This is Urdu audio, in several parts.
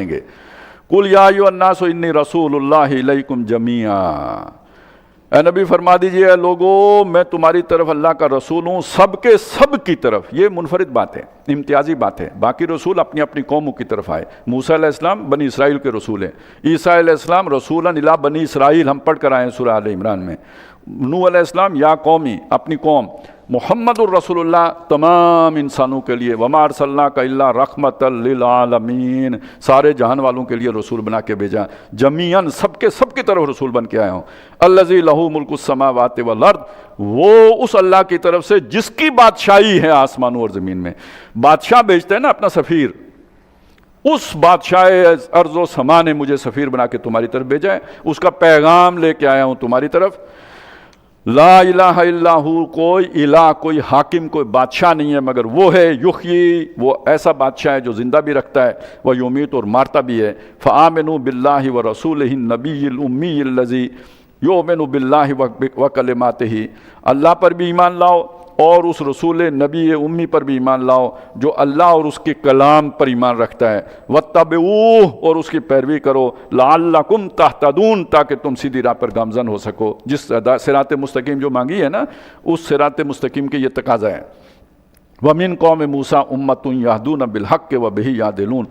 گے۔ قل یا ایھا الناس انی رسول اللہ الیکم جمیعا، اے نبی فرما دیجئے اے لوگو میں تمہاری طرف اللہ کا رسول ہوں، سب کے سب کی طرف۔ یہ منفرد بات ہے، امتیازی بات ہے، باقی رسول اپنی اپنی قوموں کی طرف آئے۔ موسیٰ علیہ السلام بنی اسرائیل کے رسول ہیں، عیسیٰ علیہ السلام رسولا الی بنی اسرائیل، ہم پڑھ کر آئے ہیں سورہ آل عمران میں۔ نوح علیہ السلام یا قومی، اپنی قوم۔ محمد الرسول اللہ تمام انسانوں کے لیے، وما ارسلناک الا رحمۃ للعالمین، سارے جہان والوں کے لیے رسول بنا کے بھیجا، جمیعاً سب کے سب کی طرف رسول بن کے آیا ہوں۔ الذی لہ ملک السماوات والارض، وہ اس اللہ کی طرف سے جس کی بادشاہی ہے آسمانوں اور زمین میں۔ بادشاہ بھیجتے ہیں نا اپنا سفیر، اس بادشاہ ارض و سما نے مجھے سفیر بنا کے تمہاری طرف بھیجا ہے، اس کا پیغام لے کے آیا ہوں تمہاری طرف۔ لا الہ الا ہو، کوئی الہ، کوئی حاکم، کوئی بادشاہ نہیں ہے مگر وہ ہے، یحیی، وہ ایسا بادشاہ ہے جو زندہ بھی رکھتا ہے، وہ یمیت، اور مارتا بھی ہے۔ فآمنوا باللہ ورسولہ النبی الامی الذی یؤمن باللہ وکلماتہ، اللہ پر بھی ایمان لاؤ اور اس رسول نبی امی پر بھی ایمان لاؤ جو اللہ اور اس کے کلام پر ایمان رکھتا ہے۔ واتبعوہ، اور اس کی پیروی کرو، لعلکم تہتدون، تاکہ تم سیدھی راہ پر گامزن ہو سکو۔ جس صراط مستقیم جو مانگی ہے نا، اس صراط مستقیم کے یہ تقاضا ہے۔ ومن قوم موسیٰ امۃ یہدون بالحق وبہ یعدلون،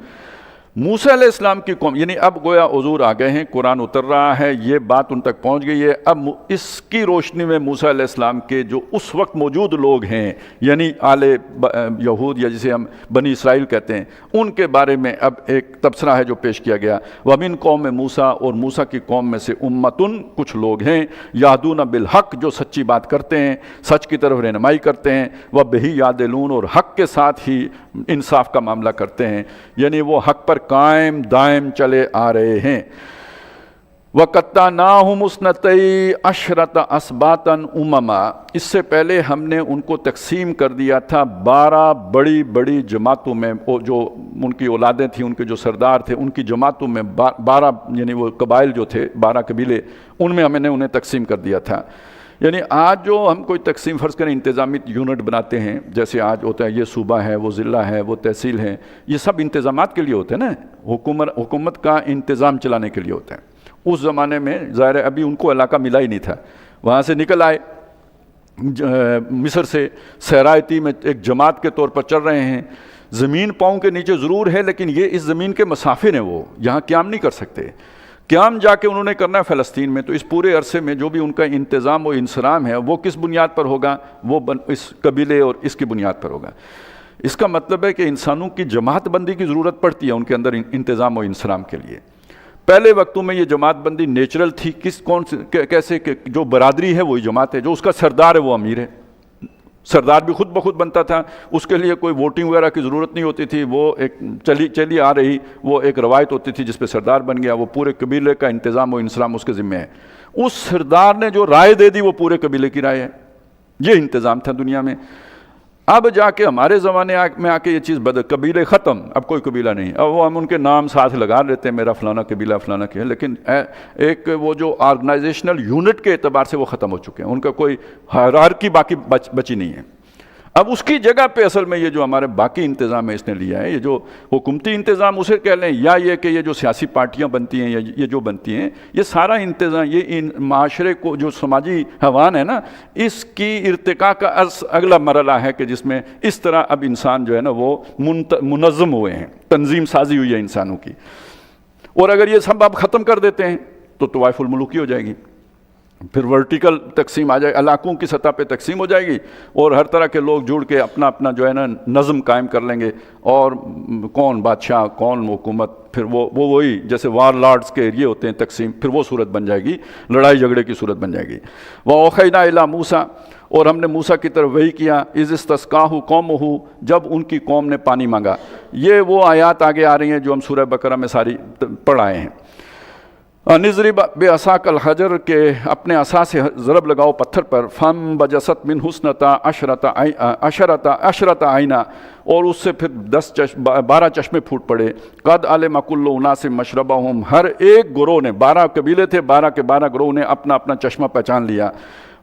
موسیٰ علیہ السلام کی قوم، یعنی اب گویا حضور آ گئے ہیں، قرآن اتر رہا ہے، یہ بات ان تک پہنچ گئی ہے۔ اب اس کی روشنی میں موسیٰ علیہ السلام کے جو اس وقت موجود لوگ ہیں، یعنی آل یہود یا جسے ہم بنی اسرائیل کہتے ہیں، ان کے بارے میں اب ایک تبصرہ ہے جو پیش کیا گیا۔ ومن قوم موسیٰ، اور موسیٰ کی قوم میں سے امتن، کچھ لوگ ہیں، یہدون بالحق، جو سچی بات کرتے ہیں، سچ کی طرف رہنمائی کرتے ہیں، وبہ یعدلون، اور حق کے ساتھ ہی انصاف کا معاملہ کرتے ہیں، یعنی وہ حق پر قائم دائم چلے آ رہے ہیں۔ وَقَطَّعْنَاهُمُ اثْنَتَيْ عَشْرَةَ أَسْبَاطًا أُمَمًا، اس سے پہلے ہم نے ان کو تقسیم کر دیا تھا 12 بڑی بڑی جماعتوں میں، جو ان کی اولادیں تھیں، ان کے جو سردار تھے، ان کی جماعتوں میں 12، یعنی وہ قبائل جو تھے، 12 قبیلے، ان میں ہم نے انہیں تقسیم کر دیا تھا۔ یعنی آج جو ہم کوئی تقسیم فرض کریں انتظامی یونٹ بناتے ہیں، جیسے آج ہوتا ہے یہ صوبہ ہے، وہ ضلع ہے، وہ تحصیل ہے، یہ سب انتظامات کے لیے ہوتے ہیں نا، حکومت کا انتظام چلانے کے لیے ہوتا ہے۔ اس زمانے میں ظاہر ہے ابھی ان کو علاقہ ملا ہی نہیں تھا، وہاں سے نکل آئے، مصر سے صحرائے میں ایک جماعت کے طور پر چل رہے ہیں، زمین پاؤں کے نیچے ضرور ہے لیکن یہ اس زمین کے مسافر ہیں، وہ یہاں قیام نہیں کر سکتے۔ قیام جا کے انہوں نے کرنا ہے فلسطین میں، تو اس پورے عرصے میں جو بھی ان کا انتظام و انصرام ہے وہ کس بنیاد پر ہوگا؟ وہ اس قبیلے اور اس کی بنیاد پر ہوگا۔ اس کا مطلب ہے کہ انسانوں کی جماعت بندی کی ضرورت پڑتی ہے ان کے اندر انتظام و انصرام کے لیے۔ پہلے وقتوں میں یہ جماعت بندی نیچرل تھی، کیسے کہ جو برادری ہے وہی جماعت ہے، جو اس کا سردار ہے وہ امیر ہے، سردار بھی خود بخود بنتا تھا، اس کے لیے کوئی ووٹنگ وغیرہ کی ضرورت نہیں ہوتی تھی، وہ ایک چلی آ رہی وہ ایک روایت ہوتی تھی جس پہ سردار بن گیا، وہ پورے قبیلے کا انتظام و انصرام اس کے ذمہ ہے۔ اس سردار نے جو رائے دے دی وہ پورے قبیلے کی رائے ہے، یہ انتظام تھا دنیا میں۔ اب جا کے ہمارے زمانے میں آ کے یہ چیز بدل، قبیلے ختم، اب کوئی قبیلہ نہیں، اب وہ ہم ان کے نام ساتھ لگا لیتے ہیں، میرا فلانا قبیلہ فلانا کیا، لیکن ایک وہ جو آرگنائزیشنل یونٹ کے اعتبار سے وہ ختم ہو چکے ہیں، ان کا کوئی ہائرارکی باقی بچی نہیں ہے۔ اب اس کی جگہ پہ اصل میں یہ جو ہمارے باقی انتظام ہے اس نے لیا ہے، یہ جو حکومتی انتظام اسے کہہ لیں، یا یہ کہ یہ جو سیاسی پارٹیاں بنتی ہیں یا یہ جو بنتی ہیں، یہ سارا انتظام، یہ معاشرے کو جو سماجی حیوان ہے نا، اس کی ارتقاء کا اگلا مرحلہ ہے کہ جس میں اس طرح اب انسان جو ہے نا وہ منظم ہوئے ہیں، تنظیم سازی ہوئی ہے انسانوں کی۔ اور اگر یہ سب آپ ختم کر دیتے ہیں تو طوائف الملوکی ہو جائے گی، پھر ورٹیکل تقسیم آ جائے، علاقوں کی سطح پہ تقسیم ہو جائے گی، اور ہر طرح کے لوگ جڑ کے اپنا اپنا جو ہے نا نظم قائم کر لیں گے، اور کون بادشاہ کون حکومت، پھر وہی جیسے وار لارڈز کے ایریے ہوتے ہیں تقسیم، پھر وہ صورت بن جائے گی، لڑائی جھگڑے کی صورت بن جائے گی۔ وَأَوْحَيْنَا إِلَىٰ مُوسَىٰ، اور ہم نے موسیٰ کی طرف وحی کیا، اِذِ اسْتَسْقَاهُ قَوْمُهُ، جب ان کی قوم نے پانی مانگا۔ یہ وہ آیات آگے آ رہی ہیں جو ہم سورہ بقرہ میں ساری پڑھ آئے ہیں۔ نضرب بعصاک الحجر، کے اپنے عصا سے ضرب لگاؤ پتھر پر، فانبجست منہ عشرۃ عینا، اور اس سے پھر 12 چشمے پھوٹ پڑے۔ قد علم کل اناس مشربہم، ہر ایک گروہ نے، 12 قبیلے تھے، 12 کے 12 گروہ نے اپنا اپنا چشمہ پہچان لیا۔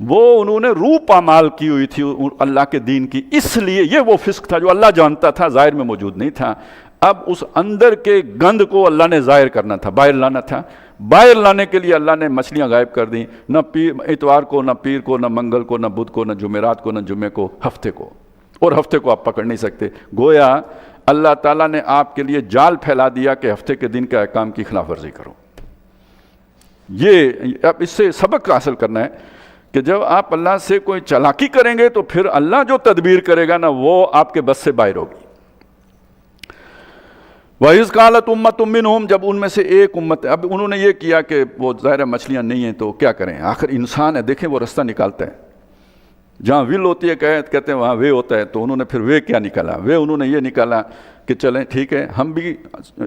وہ انہوں نے روح پامال کی ہوئی تھی اللہ کے دین کی، اس لیے یہ وہ فسق تھا جو اللہ جانتا تھا، ظاہر میں موجود نہیں تھا۔ اب اس اندر کے گند کو اللہ نے ظاہر کرنا تھا، باہر لانا تھا۔ باہر لانے کے لیے اللہ نے مچھلیاں غائب کر دیں، نہ اتوار کو، نہ پیر کو، نہ منگل کو، نہ بدھ کو، نہ جمعرات کو، نہ جمعے کو، ہفتے کو، اور ہفتے کو آپ پکڑ نہیں سکتے۔ گویا اللہ تعالیٰ نے آپ کے لیے جال پھیلا دیا کہ ہفتے کے دن کے احکام کی خلاف ورزی کرو۔ یہ اب اس سے سبق حاصل کرنا ہے کہ جب آپ اللہ سے کوئی چالاکی کریں گے تو پھر اللہ جو تدبیر کرے گا نا وہ آپ کے بس سے باہر ہوگی۔ وَإِذْ قَالَتْ أُمَّةٌ مِّنْهُمْ، جب ان میں سے ایک امت، اب انہوں نے یہ کیا کہ وہ ظاہر مچھلیاں نہیں ہیں تو کیا کریں، آخر انسان ہے، دیکھیں وہ رستہ نکالتا ہے، جہاں ول ہوتی ہے کہتے ہیں وہاں وے ہوتا ہے، تو انہوں نے پھر وے کیا نکالا، انہوں نے یہ نکالا کہ چلیں ٹھیک ہے ہم بھی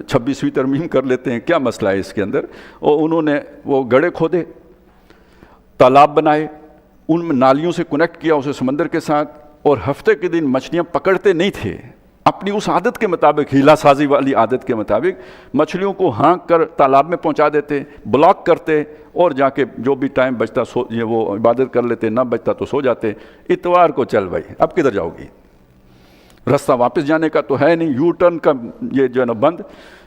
26ویں ترمیم کر لیتے ہیں، کیا مسئلہ ہے اس کے اندر، اور انہوں نے وہ گڑھے کھودے، تالاب بنائے، ان میں نالیوں سے کنیکٹ کیا اسے سمندر کے ساتھ، اور ہفتے کے دن مچھلیاں پکڑتے نہیں تھے، اپنی اس عادت کے مطابق، ہیلا سازی والی عادت کے مطابق مچھلیوں کو ہانک کر تالاب میں پہنچا دیتے، بلاک کرتے، اور جا کے جو بھی ٹائم بچتا یہ وہ عبادت کر لیتے، نہ بچتا تو سو جاتے۔ اتوار کو چل بھائی اب کدھر جاؤ گی، رستہ واپس جانے کا تو ہے نہیں، یو ٹرن کا یہ جو ہے نا بند،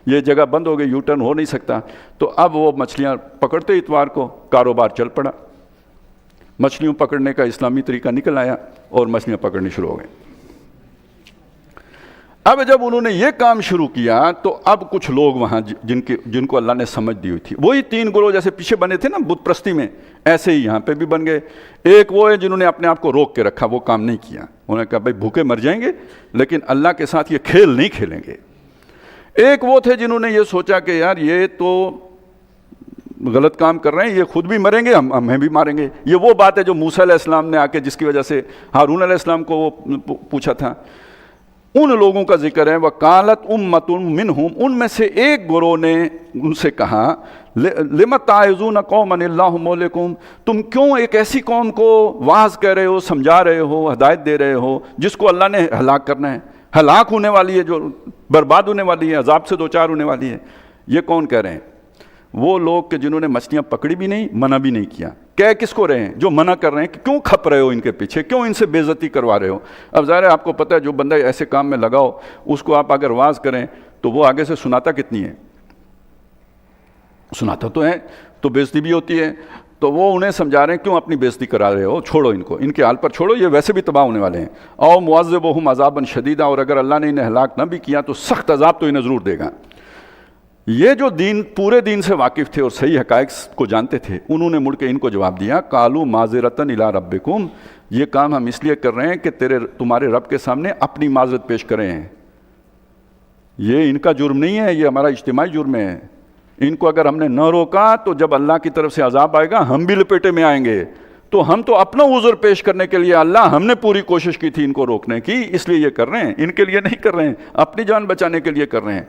یہ جگہ بند ہو گئی، یو ٹرن ہو نہیں سکتا، تو اب وہ مچھلیاں پکڑتے اتوار کو، کاروبار چل پڑا، مچھلیوں پکڑنے کا اسلامی طریقہ نکل آیا اور مچھلیاں پکڑنی شروع ہو گئیں۔ اب جب انہوں نے یہ کام شروع کیا تو اب کچھ لوگ وہاں جن کو اللہ نے سمجھ دی ہوئی تھی، وہی 3 گروہ جیسے پیچھے بنے تھے نا بت پرستی میں، ایسے ہی یہاں پہ بھی بن گئے۔ ایک وہ ہے جنہوں نے اپنے آپ کو روک کے رکھا، وہ کام نہیں کیا، انہوں نے کہا بھائی بھوکے مر جائیں گے لیکن اللہ کے ساتھ یہ کھیل نہیں کھیلیں گے۔ ایک وہ تھے جنہوں نے یہ سوچا کہ یار یہ تو غلط کام کر رہے ہیں، یہ خود بھی مریں گے، ہمیں بھی ماریں گے۔ یہ وہ بات ہے جو موسیٰ علیہ السلام نے آ کے جس کی وجہ سے ہارون علیہ السلام کو وہ پوچھا تھا، ان لوگوں کا ذکر ہے۔ وَقَالَتْ أُمَّةٌ مِّنْهُمْ، ان میں سے ایک گروہ نے ان سے کہا لِمَ تَعِظُونَ قَوْمًا اللَّهُ مُهْلِكُهُمْ، تم کیوں ایک ایسی قوم کو واعظ کر رہے ہو، سمجھا رہے ہو، ہدایت دے رہے ہو جس کو اللہ نے ہلاک کرنا ہے، ہلاک ہونے والی ہے، جو برباد ہونے والی ہے، عذاب سے دوچار ہونے والی ہے۔ یہ کون کہہ رہے ہیں؟ وہ لوگ کہ جنہوں نے مچھلیاں پکڑی بھی نہیں، منع بھی نہیں کیا۔ کہہ کس کو رہے ہیں؟ جو منع کر رہے ہیں کہ کیوں کھپ رہے ہو ان کے پیچھے، کیوں ان سے بے عزتی کروا رہے ہو۔ اب ظاہر ہے آپ کو پتہ ہے جو بندہ ایسے کام میں لگاؤ اس کو آپ اگر واعظ کریں تو وہ آگے سے سناتا کتنی ہے، سناتا تو ہے، تو بے عزتی بھی ہوتی ہے، تو وہ انہیں سمجھا رہے ہیں کیوں اپنی بے عزتی کرا رہے ہو، چھوڑو ان کو، ان کے حال پر چھوڑو، یہ ویسے بھی تباہ ہونے والے ہیں۔ او معذبہم عذابا شدیدا، اور اگر اللہ نے انہیں ہلاک نہ بھی کیا تو سخت عذاب تو انہیں ضرور دے گا۔ یہ جو پورے دین سے واقف تھے اور صحیح حقائق کو جانتے تھے، انہوں نے مڑ کے ان کو جواب دیا، قالوا معذرۃ الی ربکم، یہ کام ہم اس لیے کر رہے ہیں کہ تمہارے رب کے سامنے اپنی معذرت پیش کریں ہیں۔ یہ ان کا جرم نہیں ہے، یہ ہمارا اجتماعی جرم ہے۔ ان کو اگر ہم نے نہ روکا تو جب اللہ کی طرف سے عذاب آئے گا ہم بھی لپیٹے میں آئیں گے، تو ہم تو اپنا عذر پیش کرنے کے لیے، اللہ ہم نے پوری کوشش کی تھی ان کو روکنے کی، اس لیے یہ کر رہے ہیں، ان کے لیے نہیں کر رہے ہیں، اپنی جان بچانے کے لیے کر رہے ہیں۔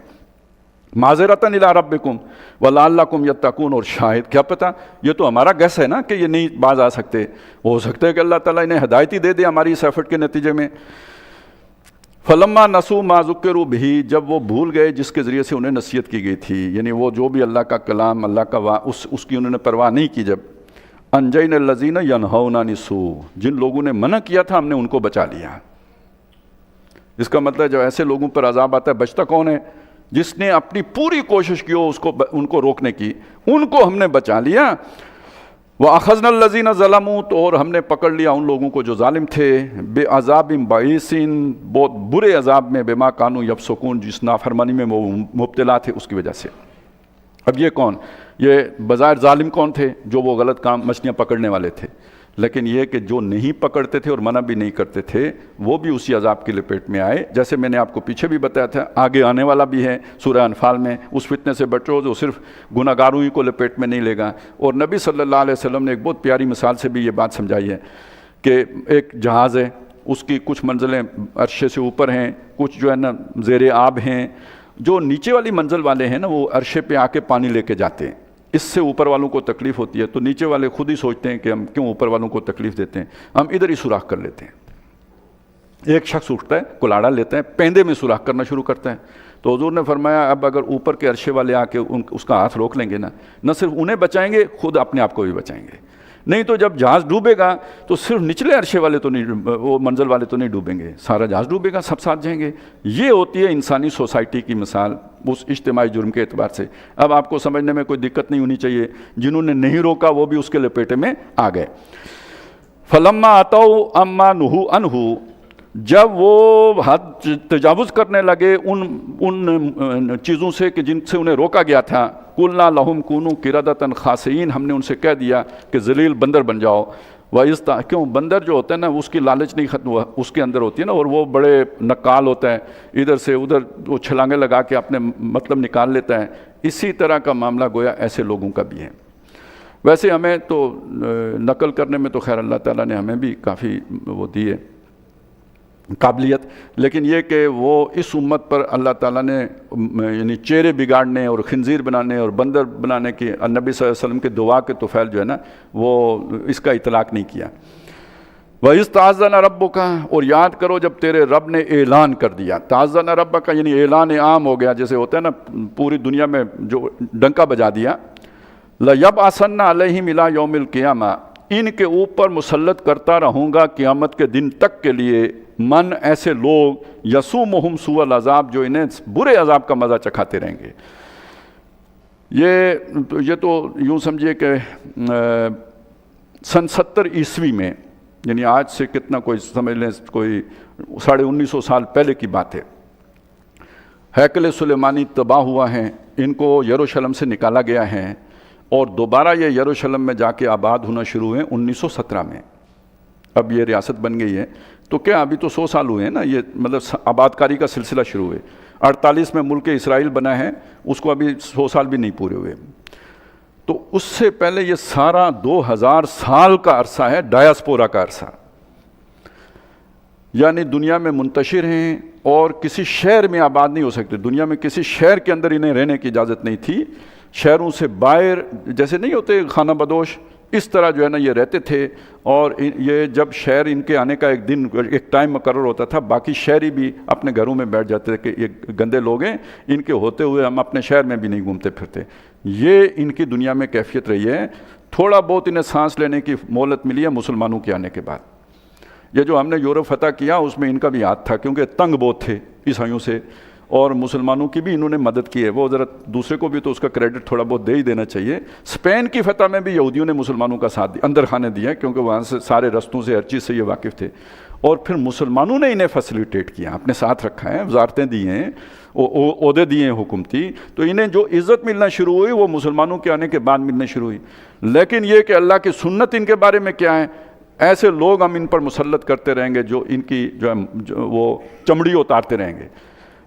معذرتاً الی ربکم ولعلکم یتقون، اور شاید کیا پتہ، یہ تو ہمارا گیس ہے نا کہ یہ نہیں باز آ سکتے، ہو سکتا ہے کہ اللہ تعالیٰ انہیں ہدایت ہی دے دے ہماری اس ایفرٹ کے نتیجے میں۔ فلما نسوا ما ذکروا بہ، جب وہ بھول گئے جس کے ذریعے سے انہیں نصیحت کی گئی تھی، یعنی وہ جو بھی اللہ کا کلام، اللہ کا اس کی انہوں نے پرواہ نہیں کی، جب انجینا الذین ینہون عن السوء، جن لوگوں نے منع کیا تھا ہم نے ان کو بچا لیا۔ اس کا مطلب جب ایسے لوگوں پر عذاب آتا ہے بچتا کون ہے؟ جس نے اپنی پوری کوشش کی ہو ان کو روکنے کی، ان کو ہم نے بچا لیا۔ وَأَخَذْنَا الَّذِينَ ظَلَمُوا، تو اور ہم نے پکڑ لیا ان لوگوں کو جو ظالم تھے، بِعَذَابٍ بَئِيسٍ، بہت برے عذاب میں، بِمَا كَانُوا يَفْسُقُونَ، جس نافرمانی میں وہ مبتلا تھے اس کی وجہ سے۔ اب یہ کون؟ یہ بظاہر ظالم کون تھے؟ جو وہ غلط کام مچھلیاں پکڑنے والے تھے، لیکن یہ کہ جو نہیں پکڑتے تھے اور منع بھی نہیں کرتے تھے وہ بھی اسی عذاب کی لپیٹ میں آئے، جیسے میں نے آپ کو پیچھے بھی بتایا تھا، آگے آنے والا بھی ہے سورہ انفال میں، اس فتنے سے بچو جو صرف گناہ گاروں ہی کو لپیٹ میں نہیں لے گا۔ اور نبی صلی اللہ علیہ وسلم نے ایک بہت پیاری مثال سے بھی یہ بات سمجھائی ہے کہ ایک جہاز ہے، اس کی کچھ منزلیں عرشے سے اوپر ہیں، کچھ جو ہے نا زیر آب ہیں، جو نیچے والی منزل والے ہیں نا وہ عرشے پہ آ کے پانی لے کے جاتے ہیں، اس سے اوپر والوں کو تکلیف ہوتی ہے، تو نیچے والے خود ہی سوچتے ہیں کہ ہم کیوں اوپر والوں کو تکلیف دیتے ہیں، ہم ادھر ہی سوراخ کر لیتے ہیں۔ ایک شخص اٹھتا ہے، کلاڑا لیتا ہے، پیندے میں سوراخ کرنا شروع کرتا ہے، تو حضور نے فرمایا اب اگر اوپر کے عرشے والے آ کے اس کا ہاتھ روک لیں گے نا، نہ صرف انہیں بچائیں گے، خود اپنے آپ کو بھی بچائیں گے۔ نہیں تو جب جہاز ڈوبے گا تو صرف نچلے عرشے والے تو نہیں، وہ منزل والے تو نہیں ڈوبیں گے، سارا جہاز ڈوبے گا، سب ساتھ جائیں گے۔ یہ ہوتی ہے انسانی سوسائٹی کی مثال اس اجتماعی جرم کے اعتبار سے۔ اب آپ کو سمجھنے میں کوئی دقت نہیں ہونی چاہیے، جنہوں نے نہیں روکا وہ بھی اس کے لپیٹے میں آ گئے۔ فلما اتوا عما نہوا عنہ، جب وہ حد تجاوز کرنے لگے ان چیزوں سے کہ جن سے انہیں روکا گیا تھا، قلنا لہم کونوا قردۃ خاسئین، ہم نے ان سے کہہ دیا کہ ذلیل بندر بن جاؤ۔ کیوں بندر جو ہوتا ہے نا اس کی لالچ نہیں ختم ہوا، اس کے اندر ہوتی ہے نا، اور وہ بڑے نقال ہوتا ہے، ادھر سے ادھر وہ چھلانگیں لگا کے اپنے مطلب نکال لیتا ہے۔ اسی طرح کا معاملہ گویا ایسے لوگوں کا بھی ہے۔ ویسے ہمیں تو نقل کرنے میں تو خیر اللہ تعالیٰ نے ہمیں بھی کافی وہ دی ہے قابلیت، لیکن یہ کہ وہ اس امت پر اللہ تعالیٰ نے یعنی چہرے بگاڑنے اور خنزیر بنانے اور بندر بنانے کی نبی صلی اللہ علیہ وسلم کے دعا کے توفیل جو ہے نا وہ اس کا اطلاق نہیں کیا۔ وَإِذْ تَأَذَّنَ رَبُّكَ، اور یاد کرو جب تیرے رب نے اعلان کر دیا۔ تَأَذَّنَ رَبُّكَ یعنی اعلان عام ہو گیا، جیسے ہوتا ہے نا پوری دنیا میں جو ڈنکا بجا دیا۔ لَيَبْعَثَنَّ عَلَيْهِمْ إِلَىٰ يَوْمِ الْقِيَامَةِ، ان کے اوپر مسلط کرتا رہوں گا قیامت کے دن تک کے لیے، من ایسے لوگ یسومہم سوء العذاب، جو انہیں برے عذاب کا مزہ چکھاتے رہیں گے۔ یہ تو یوں سمجھیے کہ سن 70 عیسوی میں، یعنی آج سے کتنا کوئی سمجھ لیں کوئی 1950 سال پہلے کی بات ہے، ہیکل سلیمانی تباہ ہوا ہے، ان کو یروشلم سے نکالا گیا ہے اور دوبارہ یہ یروشلم میں جا کے آباد ہونا شروع ہوئے 1917 میں۔ اب یہ ریاست بن گئی ہے، تو کیا ابھی تو 100 سال ہوئے ہیں نا، یہ مطلب آباد کاری کا سلسلہ شروع ہوئے۔ 48 میں ملک اسرائیل بنا ہے، اس کو ابھی 100 سال بھی نہیں پورے ہوئے۔ تو اس سے پہلے یہ سارا 2000 سال کا عرصہ ہے ڈایاسپورا کا عرصہ، یعنی دنیا میں منتشر ہیں اور کسی شہر میں آباد نہیں ہو سکتے۔ دنیا میں کسی شہر کے اندر انہیں رہنے کی اجازت نہیں تھی، شہروں سے باہر جیسے نہیں ہوتے خانہ بدوش، اس طرح جو ہے نا یہ رہتے تھے۔ اور یہ جب شہر ان کے آنے کا ایک دن ایک ٹائم مقرر ہوتا تھا، باقی شہری بھی اپنے گھروں میں بیٹھ جاتے تھے کہ یہ گندے لوگ ہیں، ان کے ہوتے ہوئے ہم اپنے شہر میں بھی نہیں گھومتے پھرتے۔ یہ ان کی دنیا میں کیفیت رہی ہے۔ تھوڑا بہت انہیں سانس لینے کی مہلت ملی ہے مسلمانوں کے آنے کے بعد۔ یہ جو ہم نے یورپ فتح کیا اس میں ان کا بھی ہاتھ تھا، کیونکہ تنگ بہت تھے عیسائیوں سے، اور مسلمانوں کی بھی انہوں نے مدد کی ہے۔ وہ ذرا دوسرے کو بھی تو اس کا کریڈٹ تھوڑا بہت دے ہی دینا چاہیے۔ اسپین کی فتح میں بھی یہودیوں نے مسلمانوں کا ساتھ دیا، اندر خانے دیا، کیونکہ وہاں سے سارے رستوں سے ہر چیز سے یہ واقف تھے، اور پھر مسلمانوں نے انہیں فیسیلیٹیٹ کیا، اپنے ساتھ رکھا ہے، وزارتیں دی ہیں، عہدے دیے ہیں حکومتی، تو انہیں جو عزت ملنا شروع ہوئی وہ مسلمانوں کے آنے کے بعد ملنا شروع ہوئی۔ لیکن یہ کہ اللہ کی سنت ان کے بارے میں کیا ہے، ایسے لوگ ہم ان پر مسلط کرتے رہیں گے جو ان کی جو وہ چمڑی اتارتے رہیں گے۔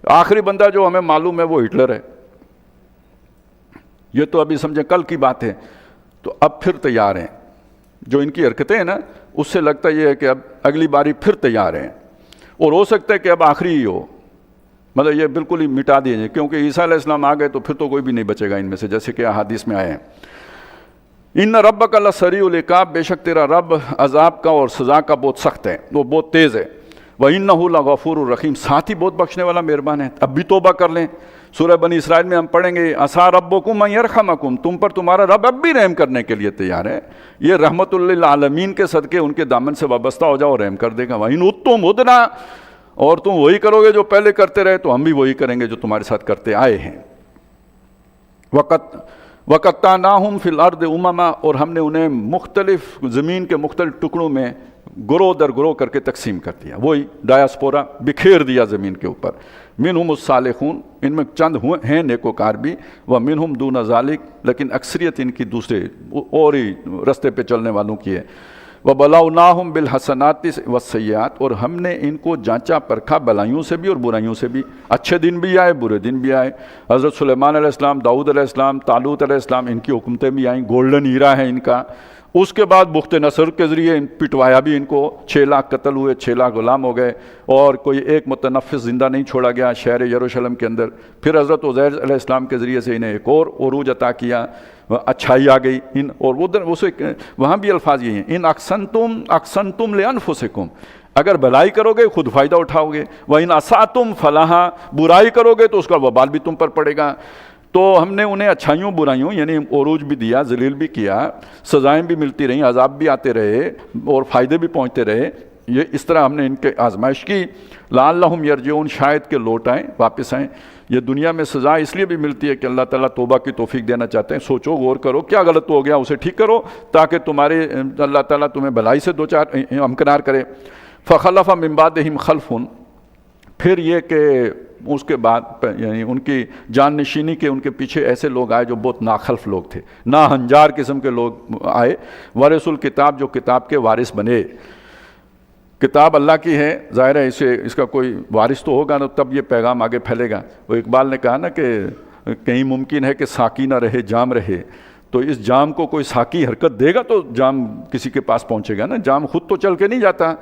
آخری بندہ جو ہمیں معلوم ہے وہ ہٹلر ہے۔ یہ تو ابھی سمجھیں کل کی بات ہے، تو اب پھر تیار ہیں، جو ان کی حرکتیں ہیں نا اس سے لگتا یہ ہے کہ اب اگلی باری پھر تیار ہیں، اور ہو سکتا ہے کہ اب آخری ہی ہو، مطلب یہ بالکل ہی مٹا دیجیے، کیونکہ عیسیٰ علیہ السلام آ گئے تو پھر تو کوئی بھی نہیں بچے گا ان میں سے، جیسے کہ احادیث میں آئے ہیں۔ ان ربک لسریع العقاب، بے شک تیرا رب عذاب کا اور سزا کا بہت سخت ہے، وہ بہت تیز ہے۔ وَإِنَّهُ لَغَفُورٌ الرحیم، ساتھ ہی بہت بخشنے والا مہربان ہے۔ اب بھی توبہ کر لیں، سورہ بنی اسرائیل میں ہم پڑھیں گے عَسَىٰ رَبُّكُمْ أَن يَرْحَمَكُمْ، تم پر تمہارا رب اب بھی رحم کرنے کے لیے تیار ہے۔ یہ رحمت للعالمین کے صدقے ان کے دامن سے وابستہ ہو جاؤ، رحم کر دے گا۔ وَإِنْ عُدتُّمْ عُدْنَا، اور تم وہی کرو گے جو پہلے کرتے رہے تو ہم بھی وہی کریں گے جو تمہارے ساتھ کرتے آئے ہیں۔ وَقَطَّعْنَاهُمْ فِي الْأَرْضِ أُمَمًا، اور ہم نے انہیں مختلف زمین کے مختلف ٹکڑوں میں گروہ در گروہ کر کے تقسیم کر دیا، وہی ڈایاسپورا، بکھیر دیا زمین کے اوپر۔ منہم الصالحون، ان میں چند ہیں نیکوکار بھی، ومنہم دون ذالک، لیکن اکثریت ان کی دوسرے اور ہی رستے پہ چلنے والوں کی ہے۔ وَبَلَوْنَاهُمْ بِالْحَسَنَاتِ وَالسَّيِّئَاتِ، اور ہم نے ان کو جانچا پرکھا بلائیوں سے بھی اور برائیوں سے بھی، اچھے دن بھی آئے برے دن بھی آئے۔ حضرت سلیمان علیہ السلام، داؤد علیہ السلام، طالوت علیہ السلام، ان کی حکومتیں بھی آئیں، گولڈن ایرا ہے ان کا۔ اس کے بعد بخت نصر کے ذریعے پٹوایا بھی ان کو، 6 لاکھ قتل ہوئے، 6 لاکھ غلام ہو گئے، اور کوئی ایک متنفس زندہ نہیں چھوڑا گیا شہر یروشلم کے اندر۔ پھر حضرت عزیر علیہ السلام کے ذریعے سے انہیں ایک اور عروج عطا کیا، اچھائی آ گئی ان، اور وہاں بھی الفاظ یہی ہیں، ان اقسنتم لانفسکم، اگر بھلائی کرو گے خود فائدہ اٹھاؤ گے، وَإِنْ أَسَأْتُمْ فَلَهَا، برائی کرو گے تو اس کا وبال بھی تم پر پڑے گا۔ تو ہم نے انہیں اچھائیوں برائیوں یعنی عروج بھی دیا، ذلیل بھی کیا، سزائیں بھی ملتی رہیں، عذاب بھی آتے رہے اور فائدے بھی پہنچتے رہے، یہ اس طرح ہم نے ان کے آزمائش کی، لعلہم یرجعون، شاید کہ لوٹ آئیں، واپس آئیں۔ یہ دنیا میں سزا اس لیے بھی ملتی ہے کہ اللہ تعالیٰ توبہ کی توفیق دینا چاہتے ہیں، سوچو غور کرو کیا غلط ہو گیا اسے ٹھیک کرو تاکہ تمہارے اللہ تعالیٰ تمہیں بھلائی سے دو چار امکنار کرے۔ فخلف من بعدہم خلف، پھر یہ کہ اس کے بعد یعنی ان کی جان نشینی کے ان کے پیچھے ایسے لوگ آئے جو بہت ناخلف لوگ تھے، ناہنجار قسم کے لوگ آئے، ورثوا الکتاب، جو کتاب کے وارث بنے۔ کتاب اللہ کی ہے، ظاہر ہے اس کا کوئی وارث تو ہوگا نا، تب یہ پیغام آگے پھیلے گا۔ وہ اقبال نے کہا نا کہ کہیں ممکن ہے کہ ساقی نہ رہے جام رہے، تو اس جام کو کوئی ساقی حرکت دے گا تو جام کسی کے پاس پہنچے گا نا، جام خود تو چل کے نہیں جاتا۔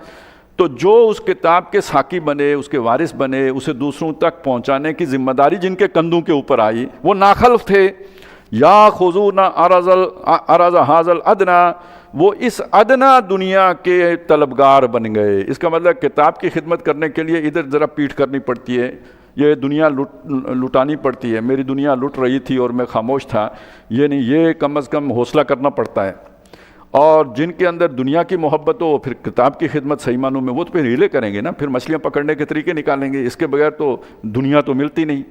تو جو اس کتاب کے ساقی بنے، اس کے وارث بنے، اسے دوسروں تک پہنچانے کی ذمہ داری جن کے کندھوں کے اوپر آئی، وہ ناخلف تھے۔ یا خذون عرض ھذا الادنی، وہ اس ادنا دنیا کے طلبگار بن گئے۔ اس کا مطلب کتاب کی خدمت کرنے کے لیے ادھر ذرا پیٹھ کرنی پڑتی ہے، یہ دنیا لٹانی پڑتی ہے۔ میری دنیا لٹ رہی تھی اور میں خاموش تھا، یہ نہیں، یہ کم از کم حوصلہ کرنا پڑتا ہے۔ اور جن کے اندر دنیا کی محبت ہو، پھر کتاب کی خدمت صحیح معنوں میں، وہ تو پھر ہیلے کریں گے نا، پھر مچھلیاں پکڑنے کے طریقے نکالیں گے، اس کے بغیر تو دنیا تو ملتی نہیں،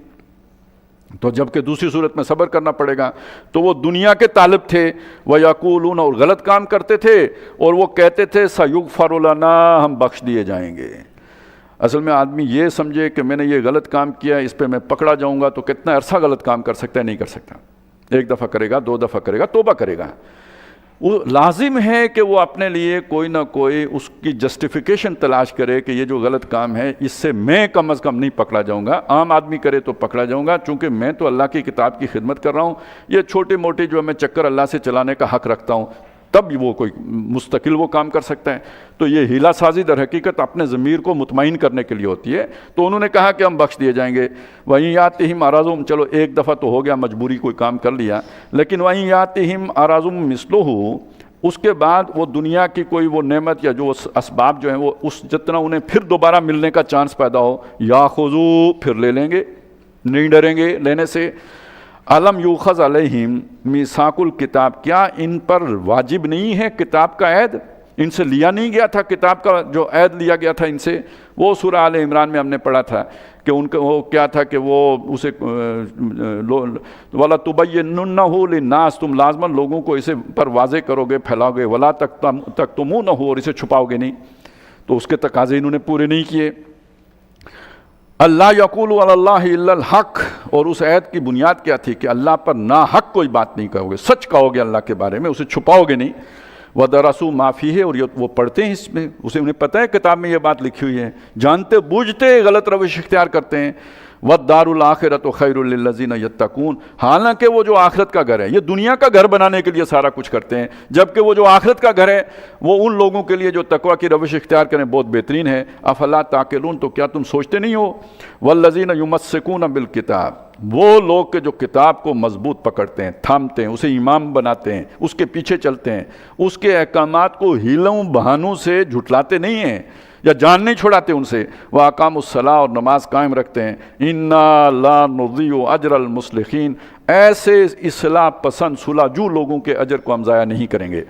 تو جب کہ دوسری صورت میں صبر کرنا پڑے گا۔ تو وہ دنیا کے طالب تھے، وَيَقُولُونَ، اور غلط کام کرتے تھے، اور وہ کہتے تھے سَيُغْفَرُ لَنَا، ہم بخش دیے جائیں گے۔ اصل میں آدمی یہ سمجھے کہ میں نے یہ غلط کام کیا، اس پہ میں پکڑا جاؤں گا، تو کتنا عرصہ غلط کام کر سکتا ہے؟ نہیں کر سکتا۔ ایک دفعہ کرے گا، دو دفعہ کرے گا، توبہ کرے گا۔ وہ لازم ہے کہ وہ اپنے لیے کوئی نہ کوئی اس کی جسٹیفیکیشن تلاش کرے کہ یہ جو غلط کام ہے اس سے میں کم از کم نہیں پکڑا جاؤں گا، عام آدمی کرے تو پکڑا جاؤں گا، چونکہ میں تو اللہ کی کتاب کی خدمت کر رہا ہوں، یہ چھوٹے موٹے جو میں چکر اللہ سے چلانے کا حق رکھتا ہوں، تب وہ کوئی مستقل وہ کام کر سکتا ہے۔ تو یہ ہیلا سازی در حقیقت اپنے ضمیر کو مطمئن کرنے کے لیے ہوتی ہے۔ تو انہوں نے کہا کہ ہم بخش دیے جائیں گے۔ وہیں یاتہم اعراضہم، چلو ایک دفعہ تو ہو گیا، مجبوری کوئی کام کر لیا، لیکن وہیں یاتہم اعراضہم مثلہ، اس کے بعد وہ دنیا کی کوئی وہ نعمت یا جو اسباب جو ہیں وہ اس جتنا انہیں پھر دوبارہ ملنے کا چانس پیدا ہو، یاخذو، پھر لے لیں گے، نہیں ڈریں گے لینے سے۔ الم یوخذ علیہم میثاق الکتاب، کیا ان پر واجب نہیں ہے کتاب کا عہد؟ ان سے لیا نہیں گیا تھا کتاب کا جو عہد لیا گیا تھا ان سے؟ وہ سورہ آل عمران میں ہم نے پڑھا تھا کہ ان کا وہ کیا تھا کہ وہ اسے وَلَا تُبَيِّنُنَّهُ لِلنَّاسِ، تم لازماً لوگوں کو اسے پر واضح کرو گے، پھیلاؤ گے، وَلَا تَكْتُمُونَهُ، اور اسے چھپاؤ گے نہیں۔ تو اس کے تقاضے انہوں نے پورے نہیں کیے۔ اللہ یقول علی اللہ الا الحق، اور اس عہد کی بنیاد کیا تھی کہ اللہ پر ناحق کوئی بات نہیں کہو گے، سچ کہو گے اللہ کے بارے میں، اسے چھپاؤ گے نہیں۔ وَدَرَسُوا مَا فِيهِ، اور وہ پڑھتے ہیں اس میں، اسے انہیں پتہ ہے کتاب میں یہ بات لکھی ہوئی ہے، جانتے بوجھتے غلط روش اختیار کرتے ہیں۔ وَالدَّارُ الْآخِرَةُ خَيْرٌ لِلَّذِينَ يَتَّقُونَ، حالانکہ وہ جو آخرت کا گھر ہے، یہ دنیا کا گھر بنانے کے لیے سارا کچھ کرتے ہیں، جبکہ وہ جو آخرت کا گھر ہے وہ ان لوگوں کے لیے جو تقویٰ کی روش اختیار کریں بہت بہترین ہے۔ افلا تعقلون، تو کیا تم سوچتے نہیں ہو؟ والذین یمسکون بالکتاب، وہ لوگ کہ جو کتاب کو مضبوط پکڑتے ہیں، تھامتے ہیں، اسے امام بناتے ہیں، اس کے پیچھے چلتے ہیں، اس کے احکامات کو ہیلوں بہانوں سے جھٹلاتے نہیں ہیں یا جان نہیں چھوڑاتے ان سے، وَأَقَامُوا الصَّلَاةَ، اور نماز قائم رکھتے ہیں۔ إِنَّا لَا نُضِيعُ أَجْرَ الْمُصْلِحِينَ، ایسے اصلاح پسند صلح جو لوگوں کے اجر کو ہم ضائع نہیں کریں گے۔